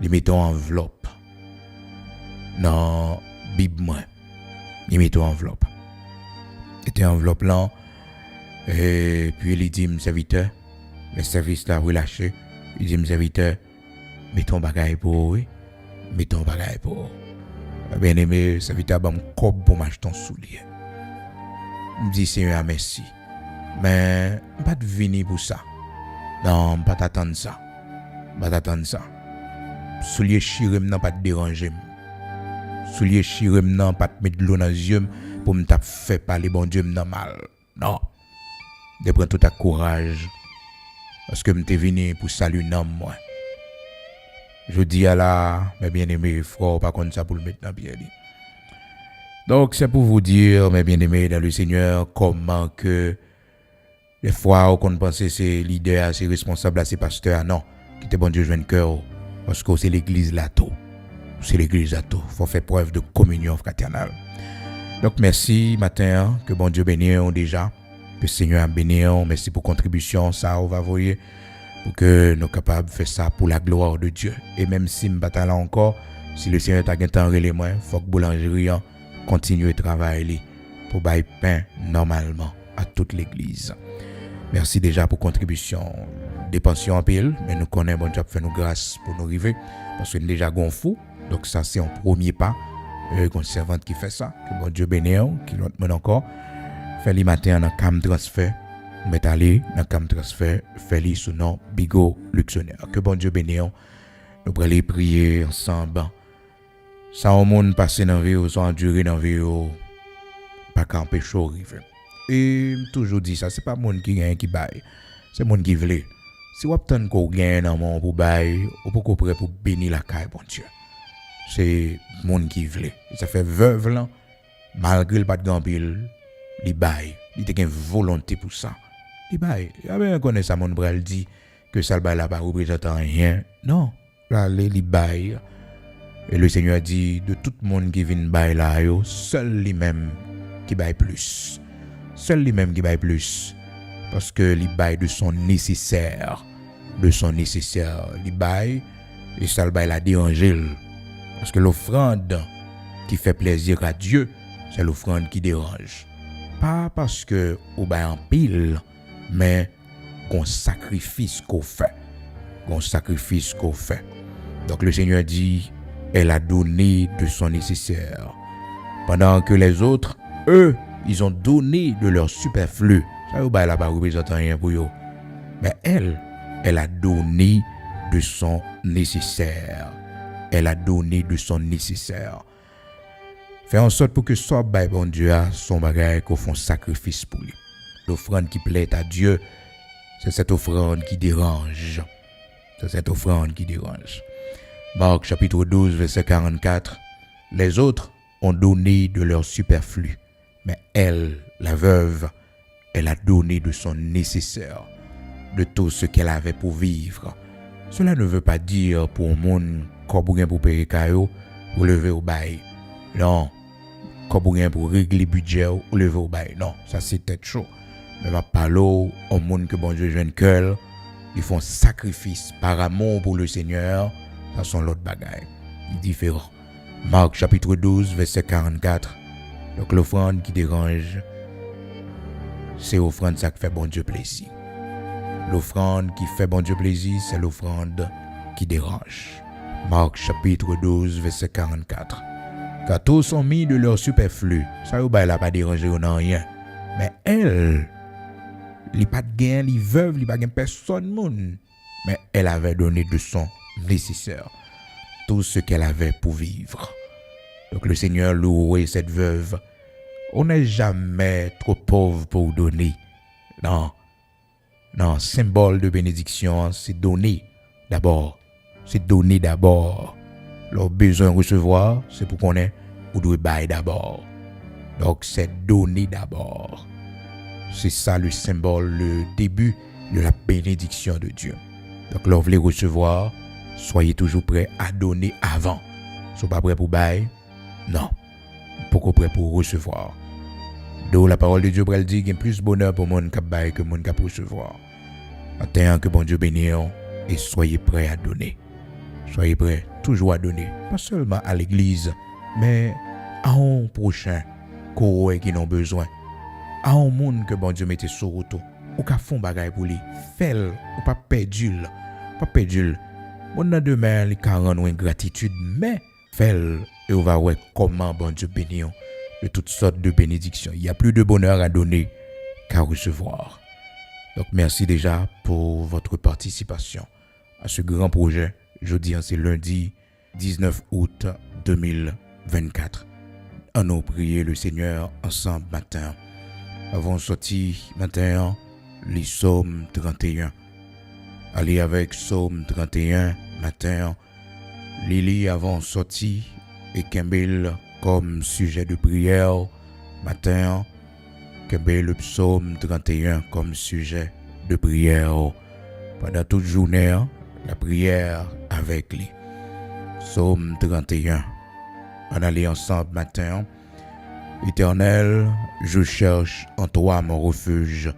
il met en enveloppe dans Bible moi. Il met en enveloppe. C'était enveloppe là et puis il dit mon serviteur, le service là relâché, il dit mon serviteur, mets ton bagage pour oui, mets ton bagage pour. Bien aimé, serviteur ba me cob pour m'acheter ton soulier. Me dit Seigneur merci. Mais pas de venir pour ça. Non, pas t'attendre ça. Pas t'attendre ça. Soulier chirem nan pas te déranger. Soulier chirem nan pas te mettre de l'eau dans les yeux pour me t'a fait parler bon Dieu nan mal. Non. De prendre tout ta courage parce que m'te venu pour saluer nan moi. Je dis à la mes bien-aimés frères pas comme ça pour le mettre dans pied. Donc c'est pour vous dire mes bien-aimés dans le Seigneur comment que des fois on pense c'est leader, c'est responsable, c'est pasteur non, qui te bon Dieu joindre cœur parce que c'est l'église là tout. C'est l'église là tout. Faut faire preuve de communion fraternelle. Donc merci matin que bon Dieu bénisse déjà, que le Seigneur bénisse, merci pour contribution ça on va voyer pour que nous capables de faire ça pour la gloire de Dieu. Et même si me bataille encore, si le Seigneur t'a temps relé moi, faut que boulangerie continue de travailler pour bailler pain normalement à toute l'église. Merci déjà pour contribution. Dépensions en pile, mais nous connaissons bon Dieu fait nous grâce pour nous arriver parce que nous déjà gonfou. Donc ça c'est un premier pas. Une servante qui fait ça, que bon Dieu bénisse, qui l'autre monde encore. Fait les matin dans cam transfert, met aller dans cam transfert, fait les sous nom Bigo Luxionnaire. Que bon Dieu bénisse. Nous pourrons les prier ensemble. Ça au monde passer dans vie, ou endurer dans vie, pas camper chaud arriver. Et toujours dit ça, c'est pas monde qui gagne qui baille. C'est monde qui veut. Si vous obtenez qu'on gagne dans mon pour bailler, ou pour prêt pour bénir la caille bon Dieu. C'est monde qui veut. Ça fait veuve là, malgré le pas de gampil, il baille. Il a une volonté pour ça. Il baille. Il y avait un connaît ça mon bral dit que ça le baille là pas représente rien. Non, là il baille. Et le Seigneur dit de tout le monde qui vient bailler là, seul lui-même qui baille plus. Seul lui-même qui baille plus. Parce que il baille de son nécessaire. De son nécessaire. Il baille et ça le baille la déranger. Parce que l'offrande qui fait plaisir à Dieu, c'est l'offrande qui dérange. Pas parce que on baille en pile, mais qu'on sacrifice qu'on fait. Qu'on sacrifice qu'on fait. Donc le Seigneur dit, elle a donné de son nécessaire. Pendant que les autres, eux, ils ont donné de leur superflu. Ça vous baille là pas représente rien pour eux. Mais elle a donné de son nécessaire. Elle a donné de son nécessaire. Fait en sorte pour que soit bail bon Dieu a son bagage qu'on font sacrifice pour lui. L'offrande qui plaît à Dieu, c'est cette offrande qui dérange. C'est cette offrande qui dérange. Marc chapitre 12 verset 44. Les autres ont donné de leur superflu, mais elle, la veuve, elle a donné de son nécessaire, de tout ce qu'elle avait pour vivre. Cela ne veut pas dire pour un monde qu'on pour payer caillou ou lever au bail. Non. Qu'on pour régler budget ou lever au bail. Non, ça c'est tête chaud. Mais ma parole au monde que bon Dieu jeune cœur, ils font sacrifice par amour pour le Seigneur, ça sont l'autre bagaille. Il est différent. Marc chapitre 12 verset 44. Donc l'offrande qui dérange, c'est l'offrande ça qui fait bon Dieu plaisir. L'offrande qui fait bon Dieu plaisir, c'est l'offrande qui dérange. Marc chapitre 12 verset 44. Car tous ont mis de leur superflu. Ça ne va pas déranger ou non rien. Mais elle, il n'y a pas de gain, il veuve, il n'y a pas de personne monde. Mais elle avait donné de son nécessaire. Tout ce qu'elle avait pour vivre. Donc le Seigneur louait cette veuve. On n'est jamais trop pauvre pour donner. Non. Non, symbole de bénédiction, c'est donner d'abord. C'est donner d'abord. Leur besoin de recevoir, c'est pour qu'on ait ou doit bailler d'abord. Donc c'est donner d'abord. C'est ça le symbole, le début de la bénédiction de Dieu. Donc leur voulez recevoir, soyez toujours prêts à donner avant. Vous n'êtes pas prêts pour bailler? Non. Pourquoi prêts pour recevoir? Donc la parole de Dieu elle dit qu'il y a plus de bonheur pour monde qui baille que monde qui recevoir. Attends que bon Dieu bénisse et soyez prêts à donner. Soyez prêts toujours à donner, pas seulement à l'église, mais à un prochain qui ont besoin. À un monde que bon Dieu mette sur route. Ou ka font bagay pour lui. Fais-le, ou pas perdu. Pas perdu. Bon nan demain, li ka rendre une gratitude, mais fais-le et on va voir comment bon Dieu bénit de toutes sortes de bénédictions. Il y a plus de bonheur à donner qu'à recevoir. Donc merci déjà pour votre participation à ce grand projet. Jeudi, c'est lundi 19 août 2024. On nous prier le Seigneur ensemble matin. Avant sorti matin, les psaumes 31. Allez avec psaume 31 matin. Lili avant sorti et Kembel comme sujet de prière matin. Kembel le psaume 31 comme sujet de prière pendant toute journée. La prière avec lui. Psaume 31. On allait ensemble matin. Éternel, je cherche en toi mon refuge,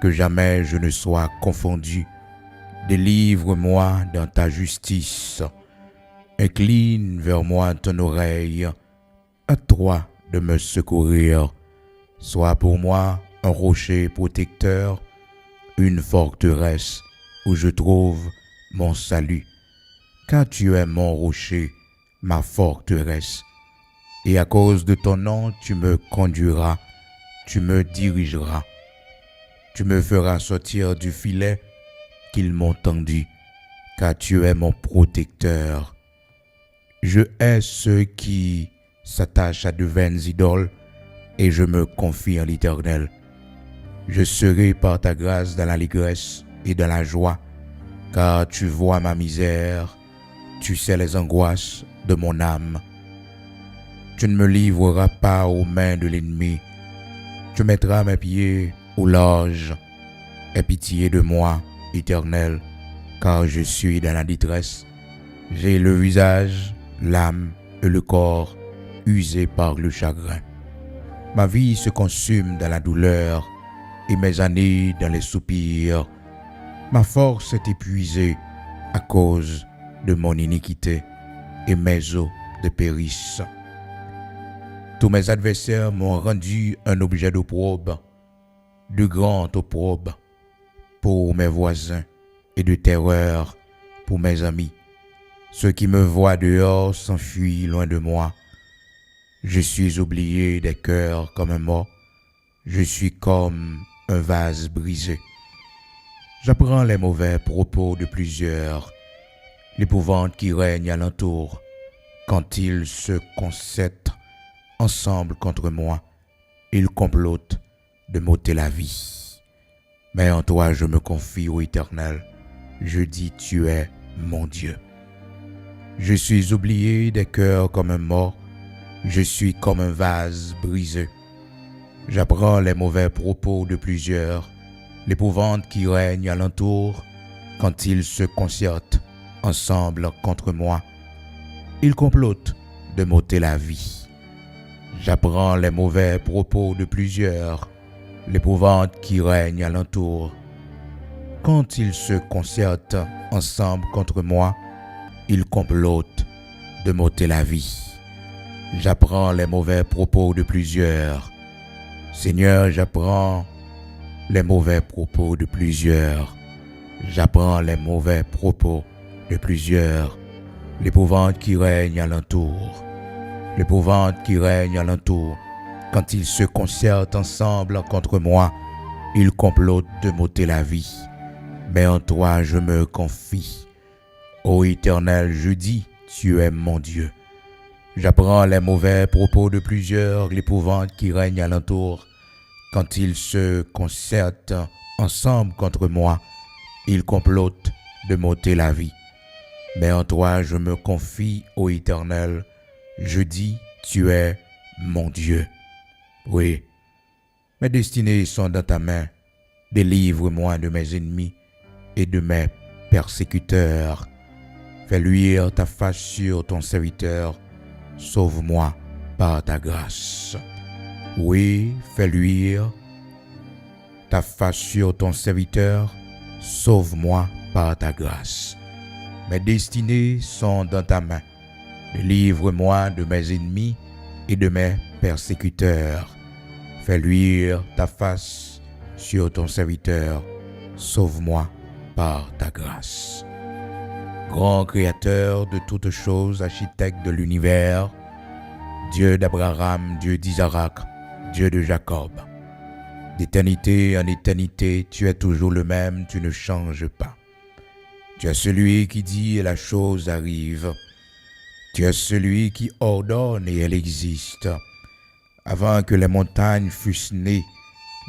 que jamais je ne sois confondu. Délivre-moi dans ta justice. Incline vers moi ton oreille. À toi de me secourir. Sois pour moi un rocher protecteur, une forteresse où je trouve mon salut. Car tu es mon rocher, ma forteresse. Et à cause de ton nom, tu me conduiras, tu me dirigeras. Tu me feras sortir du filet qu'ils m'ont tendu, car tu es mon protecteur. Je hais ceux qui s'attachent à de vaines idoles, et je me confie en l'Éternel. Je serai par ta grâce dans l'allégresse et dans la joie, car tu vois ma misère, tu sais les angoisses de mon âme. Tu ne me livreras pas aux mains de l'ennemi. Tu mettras mes pieds au large. Aie pitié de moi, Éternel, car je suis dans la détresse. J'ai le visage, l'âme et le corps usés par le chagrin. Ma vie se consume dans la douleur et mes années dans les soupirs. Ma force est épuisée à cause de mon iniquité et mes os dépérissent. Tous mes adversaires m'ont rendu un objet d'opprobre, de grand opprobre pour mes voisins et de terreur pour mes amis. Ceux qui me voient dehors s'enfuient loin de moi. Je suis oublié des cœurs comme un mort. Je suis comme un vase brisé. J'apprends les mauvais propos de plusieurs, l'épouvante qui règne alentour, quand ils se concertent ensemble contre moi, ils complotent de m'ôter la vie. Mais en toi je me confie, ô Éternel, je dis tu es mon Dieu. Je suis oublié des cœurs comme un mort, je suis comme un vase brisé. J'apprends les mauvais propos de plusieurs, l'épouvante qui règne alentour, quand ils se concertent ensemble contre moi, ils complotent de m'ôter la vie. J'apprends les mauvais propos de plusieurs, l'épouvante qui règne alentour. Quand ils se concertent ensemble contre moi, ils complotent de m'ôter la vie. J'apprends les mauvais propos de plusieurs. Seigneur, j'apprends les mauvais propos de plusieurs. J'apprends les mauvais propos de plusieurs, l'épouvante qui règne alentour. L'épouvante qui règne alentour, quand ils se concertent ensemble contre moi, ils complotent de m'ôter la vie. Mais en toi je me confie. Ô Éternel, je dis, tu es mon Dieu. J'apprends les mauvais propos de plusieurs, l'épouvante qui règne alentour, quand ils se concertent ensemble contre moi, ils complotent de m'ôter la vie. Mais en toi je me confie, ô Éternel, je dis, tu es mon Dieu. Oui, mes destinées sont dans ta main. Délivre-moi de mes ennemis et de mes persécuteurs. Fais luire ta face sur ton serviteur. Sauve-moi par ta grâce. Oui, fais luire ta face sur ton serviteur. Sauve-moi par ta grâce. Mes destinées sont dans ta main. Délivre-moi de mes ennemis et de mes persécuteurs. Fais luire ta face sur ton serviteur. Sauve-moi par ta grâce. Grand créateur de toutes choses, architecte de l'univers, Dieu d'Abraham, Dieu d'Isaac, Dieu de Jacob. D'éternité en éternité, tu es toujours le même, tu ne changes pas. Tu es celui qui dit et la chose arrive. Tu es celui qui ordonne et elle existe. Avant que les montagnes fussent nées,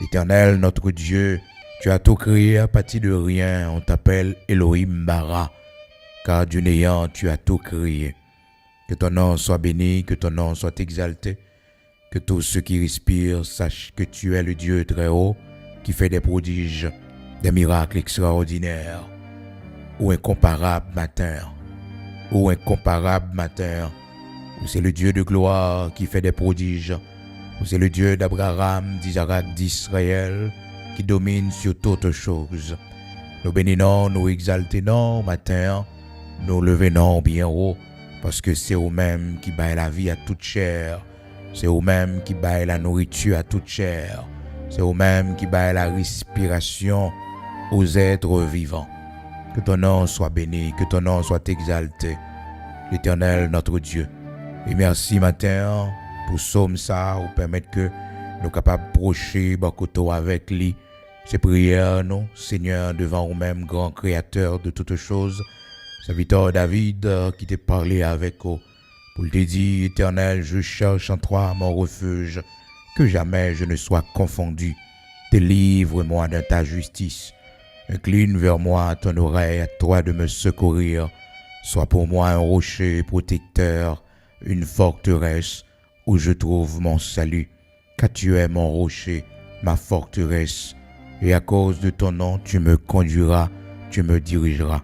l'Éternel, notre Dieu, tu as tout créé à partir de rien. On t'appelle Elohim Bara, car du néant, tu as tout créé. Que ton nom soit béni, que ton nom soit exalté, que tous ceux qui respirent sachent que tu es le Dieu très haut, qui fait des prodiges, des miracles extraordinaires. Ô incomparable matin, ô incomparable matin, c'est le Dieu de gloire qui fait des prodiges, c'est le Dieu d'Abraham, d'Isaac, d'Israël, qui domine sur toutes choses. Nous bénissons, nous exaltons matin, nous levons bien haut, parce que c'est eux-mêmes qui baillent la vie à toute chair, c'est eux-mêmes qui baillent la nourriture à toute chair, c'est eux-mêmes qui baillent la respiration aux êtres vivants. Que ton nom soit béni, que ton nom soit exalté, l'Éternel notre Dieu. Et merci matin pour psaume ça, ou permettre que nous capables de procher beaucoup avec lui. Ces prières, nous, Seigneur, devant nous-mêmes, grand créateur de toutes choses. Serviteur David qui t'a parlé avec vous, pour te dire, Éternel, je cherche en toi mon refuge, que jamais je ne sois confondu. Délivre-moi de ta justice. Incline vers moi ton oreille, à toi de me secourir. Sois pour moi un rocher protecteur, une forteresse où je trouve mon salut. Car tu es mon rocher, ma forteresse. Et à cause de ton nom, tu me conduiras, tu me dirigeras.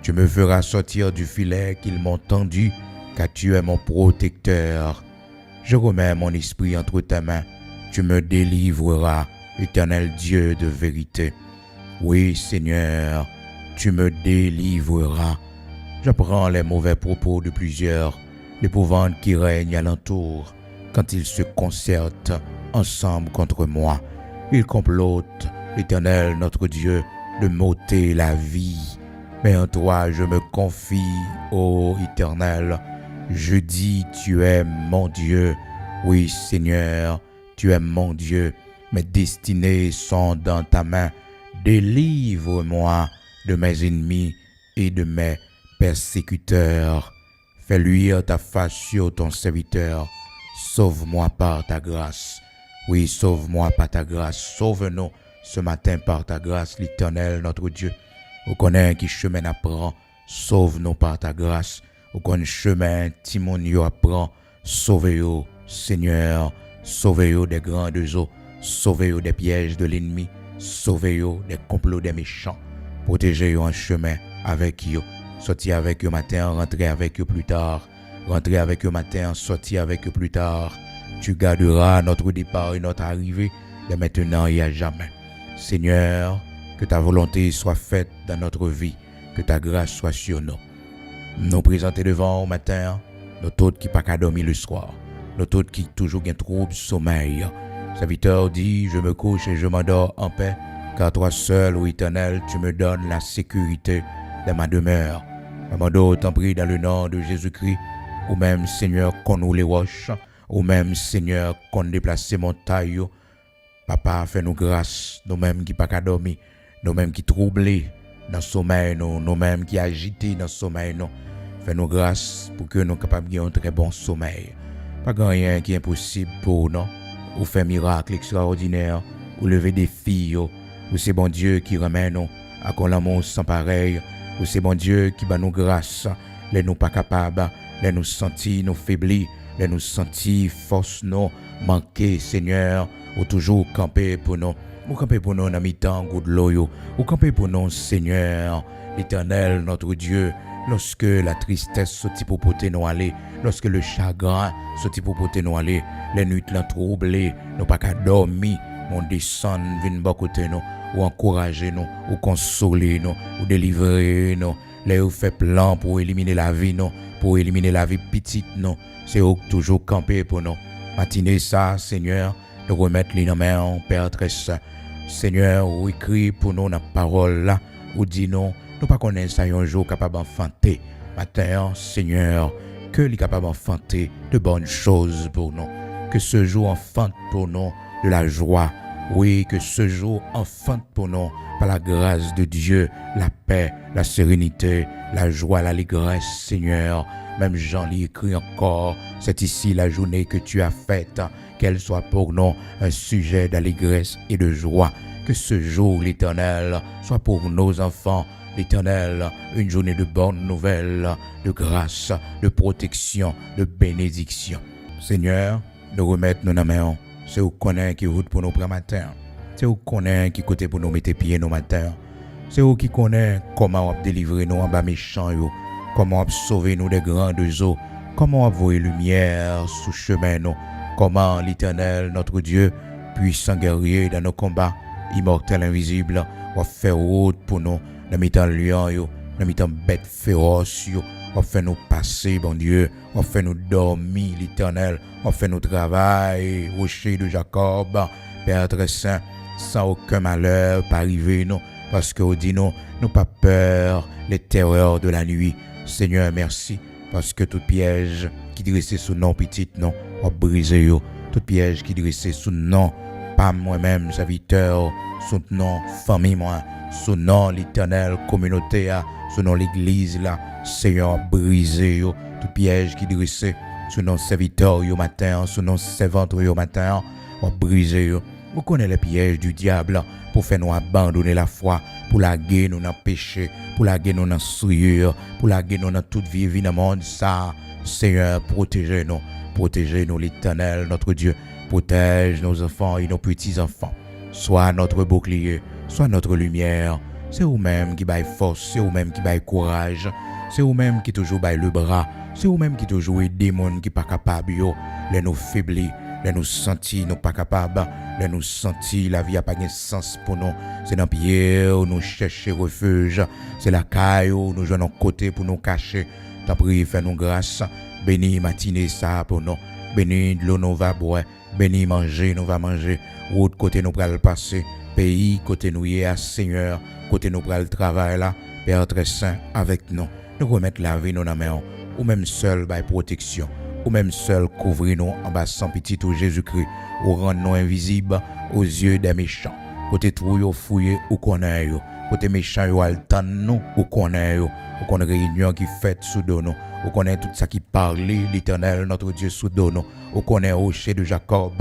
Tu me feras sortir du filet qu'ils m'ont tendu, car tu es mon protecteur. Je remets mon esprit entre tes mains. Tu me délivreras, Éternel Dieu de vérité. Oui, Seigneur, tu me délivreras. J'apprends les mauvais propos de plusieurs, l'épouvante qui règne alentour. Quand ils se concertent ensemble contre moi, ils complotent, l'Éternel notre Dieu, de m'ôter la vie. Mais en toi je me confie, ô Éternel. Je dis, tu es mon Dieu. Oui, Seigneur, tu es mon Dieu. Mes destinées sont dans ta main. Délivre-moi de mes ennemis et de mes persécuteurs. Fais luire ta face sur ton serviteur. Sauve-moi par ta grâce. Oui, sauve-moi par ta grâce. Sauve-nous ce matin par ta grâce, l'Éternel, notre Dieu. Au connaît qui chemin apprend, sauve-nous par ta grâce. Au connaît chemin Timonio apprend, sauve-nous, Seigneur. Sauve-nous des grandes eaux. Sauve-nous des pièges de l'ennemi. Sauvez-vous des complots des méchants. Protégez-vous en chemin avec eux. Sortez avec eux matin, rentrez avec eux plus tard. Rentrez avec eux matin, sortez avec eux plus tard. Tu garderas notre départ et notre arrivée de maintenant et à jamais. Seigneur, que ta volonté soit faite dans notre vie, que ta grâce soit sur nous. Nous présenter devant au matin, nos toutes qui pas qu'à dormir le soir, nos toutes qui toujours gain trouble sommeil. Serviteur dit, je me couche et je m'endors en paix, car toi seul, ô Éternel, tu me donnes la sécurité de ma demeure. Amando, t'en prie dans le nom de Jésus-Christ, ou même Seigneur, qu'on nous les roches, ou même Seigneur, qu'on déplace ces montagnes. Papa, fais-nous grâce, nous-mêmes qui pas qu'à dormir, nous-mêmes qui troublés dans le sommeil, nous-mêmes qui agités dans le sommeil, nous. Fais-nous grâce pour que nous soyons capables de un très bon sommeil. Pas rien qui est impossible pour nous. Ou fait miracle extraordinaire, ou lever des filles, ou c'est bon Dieu qui remet nous à qu'on l'amour sans pareil, ou c'est bon Dieu qui bat nous grâce, les nous pas capables, les nous sentir nous faiblis, les nous sentir force nous manquer, Seigneur, ou toujours camper pour nous, ou camper pour nous dans mi-temps, good loyo, ou camper pour nous, Seigneur, l'Éternel, notre Dieu. Lorsque la tristesse sortit pour porter nous aller, lorsque le chagrin sortit pour porter nous aller, les nuits l'ont troublé, nous pas qu'à dormir, mon descend vient bas côté nous, ou encourager nous, ou consoler nous, ou délivrer nous. les ou fait plan pour éliminer la vie, non, pour éliminer la vie petite, non, c'est eux toujours camper pour nous. Matinée ça, Seigneur, nous remettre les mains, Père très saint. Seigneur, ou écrit pour nous la parole là, ou dit non, nous pas connaissons ça un jour capable d'enfanter. Matin, Seigneur, que les capable d'enfanter de bonnes choses pour nous. Que ce jour enfante pour nous de la joie. Oui, que ce jour enfante pour nous par la grâce de Dieu, la paix, la sérénité, la joie, l'allégresse, Seigneur. Même Jean l'y écrit encore, c'est ici la journée que tu as faite, qu'elle soit pour nous un sujet d'allégresse et de joie. Que ce jour, l'Éternel, soit pour nos enfants, l'Éternel, une journée de bonnes nouvelles, de grâce, de protection, de bénédiction. Seigneur, nous remettons nos mains. C'est où qu'on est qui route pour nous prendre matin. C'est où qu'on est qui côté pour nous mettre pieds nos matins. C'est où qui connaît comment on délivrer nous en bas méchants, comment on sauver nous des grandes eaux, comment on voyer lumière sous chemin nous, comment l'Éternel, notre Dieu, puissant guerrier dans nos combats, immortel, invisible, on fait route pour nous, dans mettant lion, dans mettant bête féroce, on fait nous passer, bon Dieu, on fait nous dormir, l'Éternel, on fait nous travail, rocher de Jacob, Père très saint, sans aucun malheur pas arriver, non, parce que dit non, nous pas peur, les terreurs de la nuit. Seigneur, merci, parce que tout piège qui dressait sous nom petit, non, on brisé, tout piège qui dressait sous nom, pas moi-même, serviteur, sous nom, famille, moi, sous nom, l'Éternel, communauté, sous nom, l'église, là, Seigneur, brisé, tout piège qui dressait sous nom, serviteur, au matin, sous nom, servante, au matin, on brisé, vous connaissez les pièges du diable pour faire nous abandonner la foi, pour la guerre nous dans le péché, pour la guerre nous dans la souillure, pour la guerre nous dans toute vie dans le monde. Ça, Seigneur, protégez-nous l'Éternel, notre Dieu, protège nos enfants et nos petits-enfants. Sois notre bouclier, sois notre lumière. C'est vous-même qui baille force, c'est vous-même qui baille courage, c'est vous-même qui toujours baille le bras, c'est vous-même qui toujours aide des gens qui pas capables, les nous faiblis. Les nous sentir nous pas capables, les nous sentir la vie a pas de sens pour nous. C'est dans pied où nous chercher refuge, c'est la caille où nous jouons côté pour nous cacher. T'en prie, fais-nous grâce, bénis matinée ça pour nous, bénis de l'eau nous va boire, bénis manger nous va manger, route côté nous pral passer, pays côté nous y est Seigneur, côté nous pral travail là, Père très saint avec nous, nous remettre la vie nous dans main, ou même seul by protection. Ou même seul couvrir-nous en bas sans petit ou Jésus-Christ, ou rendre-nous invisibles aux yeux des méchants. Côté trou fouillé ou qu'on est, côté méchant yo altan nous ou qu'on est, ou qu'on réunion qui fait sous nous, ou qu'on est tout ça qui parle l'Éternel notre Dieu sous nous, ou qu'on est rocher de Jacob,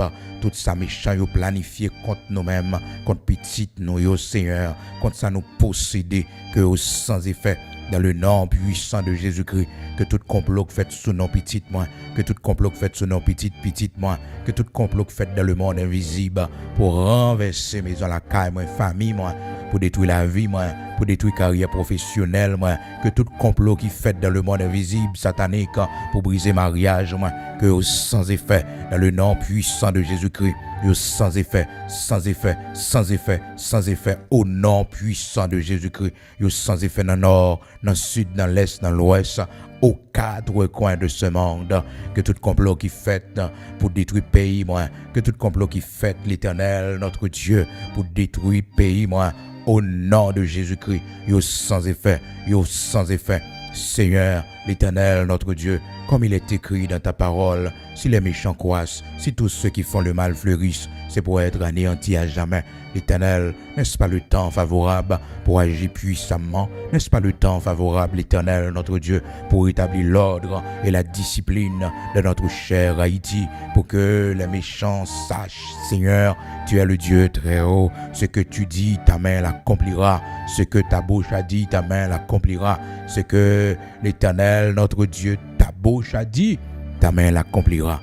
tout ça méchant yo planifié contre nous-mêmes, contre petit nous yo Seigneur, contre ça nous posséder que sans effet. Dans le nom puissant de Jésus-Christ, que tout complot fait sous nos petites mains, que tout complot fait sous nos petites mains, que tout complot fait dans le monde invisible pour renverser maison la caille, ma famille, moi, pour détruire la vie, moi, pour détruire la carrière professionnelle, moi, que tout complot qui fait dans le monde invisible, satanique, pour briser mariage, moi, que sans effet, dans le nom puissant de Jésus-Christ, sans effet, sans effet, sans effet, sans effet, au nom puissant de Jésus-Christ, sans effet dans le nord, dans le sud, dans l'est, dans l'ouest, aux quatre coins de ce monde, que tout complot qui fait pour détruire le pays, moi, que tout complot qui fait l'Éternel, notre Dieu, pour détruire le pays, moi, au nom de Jésus-Christ, sans effet, sans effet. Seigneur, l'Éternel, notre Dieu, comme il est écrit dans ta parole, si les méchants croissent, si tous ceux qui font le mal fleurissent, c'est pour être anéantis à jamais. L'Éternel, n'est-ce pas le temps favorable pour agir puissamment? N'est-ce pas le temps favorable, l'Éternel, notre Dieu, pour établir l'ordre et la discipline de notre cher Haïti, pour que les méchants sachent, Seigneur, tu es le Dieu très haut. Ce que tu dis, ta main l'accomplira. Ce que ta bouche a dit, ta main l'accomplira. Ce que l'Éternel, notre Dieu, ta bouche a dit, ta main l'accomplira.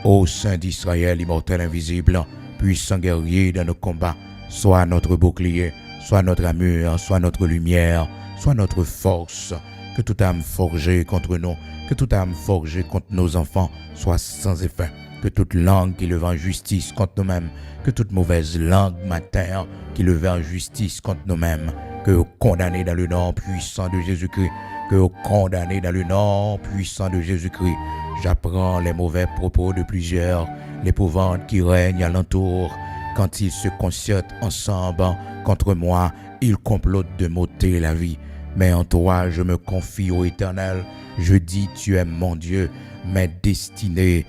Ô Saint d'Israël, immortel, invisible, puissant guerrier dans nos combats, sois notre bouclier, sois notre armure, sois notre lumière, sois notre force. Que toute âme forgée contre nous, que toute âme forgée contre nos enfants soit sans effet. Que toute langue qui lève en justice contre nous-mêmes, que toute mauvaise langue matin qui lève en justice contre nous-mêmes, que condamné dans le nom puissant de Jésus-Christ, que condamné dans le nom puissant de Jésus-Christ. J'apprends les mauvais propos de plusieurs, l'épouvante qui règne alentour. Quand ils se conciertent ensemble contre moi, ils complotent de m'ôter la vie. Mais en toi, je me confie au Éternel. Je dis, tu es mon Dieu. Mes destinées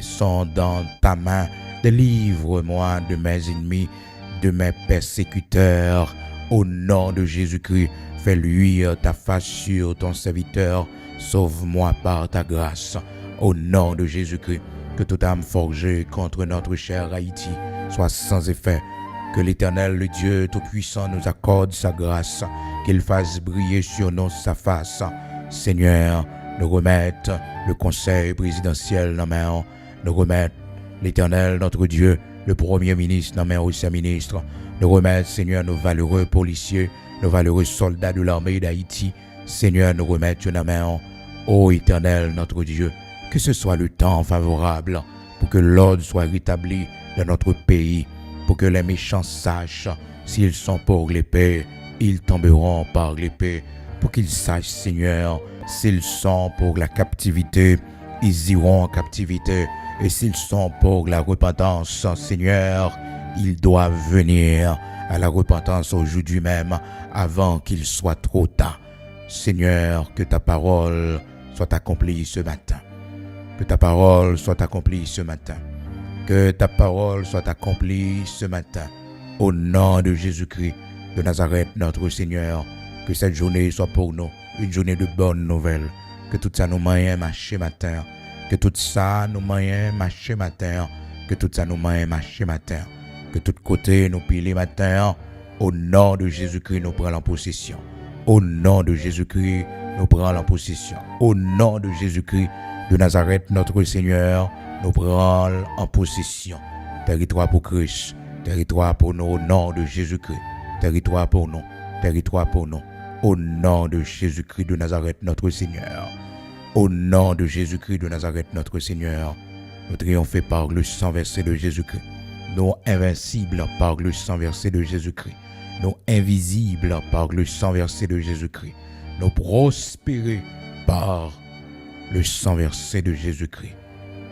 sont dans ta main. Délivre-moi de mes ennemis, de mes persécuteurs. Au nom de Jésus-Christ, fais luire ta face sur ton serviteur. Sauve-moi par ta grâce. Au nom de Jésus-Christ, que toute âme forgée contre notre cher Haïti soit sans effet. Que l'Éternel, le Dieu Tout-Puissant, nous accorde sa grâce, qu'il fasse briller sur nous sa face. Seigneur, nous remettre le conseil présidentiel dans main, nous remettre l'Éternel, notre Dieu, le Premier ministre dans main aussi ministre, nous remettre, Seigneur, nos valeureux policiers, nos valeureux soldats de l'armée d'Haïti. Seigneur, nous remettre dans main, ô Éternel, notre Dieu, que ce soit le temps favorable pour que l'ordre soit rétabli dans notre pays, pour que les méchants sachent s'ils sont pour l'épée, ils tomberont par l'épée, pour qu'ils sachent, Seigneur, s'ils sont pour la captivité, ils iront en captivité, et s'ils sont pour la repentance, Seigneur, ils doivent venir à la repentance aujourd'hui même, avant qu'il soit trop tard. Seigneur, que ta parole soit accomplie ce matin. Que ta parole soit accomplie ce matin. Que ta parole soit accomplie ce matin. Au nom de Jésus-Christ de Nazareth, notre Seigneur, que cette journée soit pour nous une journée de bonnes nouvelles. Que tout ça nous moyen marcher matin. Que tout ça nous moyen marcher matin. Que tout ça nous moyen marcher matin. Que tout côté nous pile matin. Au nom de Jésus-Christ, nous prenons possession. Au nom de Jésus-Christ, nous prenons possession. Au nom de Jésus-Christ de Nazareth, notre Seigneur, nous prenons en possession. Territoire pour Christ, territoire pour nous, au nom de Jésus-Christ. Territoire pour nous, territoire pour nous. Au nom de Jésus-Christ de Nazareth, notre Seigneur. Au nom de Jésus-Christ de Nazareth, notre Seigneur. Nous triomphons par le sang versé de Jésus-Christ. Nous invincibles par le sang versé de Jésus-Christ. Nous invisibles par le sang versé de Jésus-Christ. Nous prospérer par le sang versé de Jésus-Christ.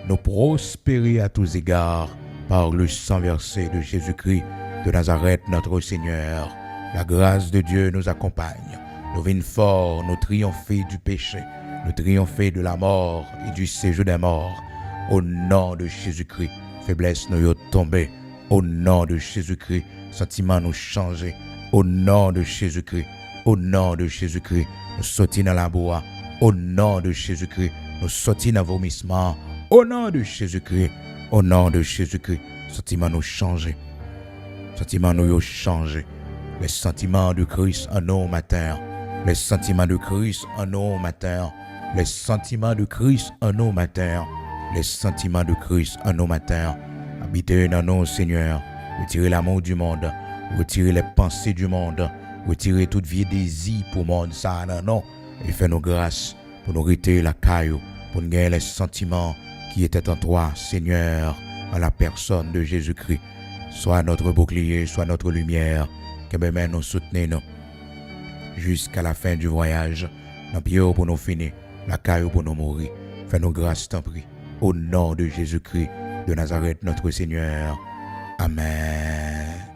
Nous prospérer à tous égards par le sang versé de Jésus-Christ de Nazareth, notre Seigneur. La grâce de Dieu nous accompagne. Nous venons fort, nous triompher du péché, nous triompher de la mort et du séjour des morts. Au nom de Jésus-Christ, faiblesse nous est tombée. Au nom de Jésus-Christ, sentiments nous changer. Au nom de Jésus-Christ, au nom de Jésus-Christ, nous sortons dans la bois. Au nom de Jésus-Christ, nous sortons dans le vomissement. Au nom de Jésus-Christ, au nom de Jésus-Christ, sentiments nous changer. Sentiments nous changer. Les sentiments de Christ en nous matin. Les sentiments de Christ en nous matin. Les sentiments de Christ en nous matin. Les sentiments de Christ en nous matin. Habitez dans nous, Seigneur. Retirez l'amour du monde. Retirez les pensées du monde. Retirez toute vie désir pour le monde. Ça, non. Et fais-nous grâce pour nous rester la caillou. Pour nous gagner les sentiments qui étaient en toi, Seigneur, en la personne de Jésus-Christ. Sois notre bouclier, sois notre lumière. Que même nous soutenons jusqu'à la fin du voyage. Nos pieds pour nous finir, la caillou pour nous mourir. Fais-nous grâce, t'en prie. Au nom de Jésus-Christ de Nazareth, notre Seigneur. Amen.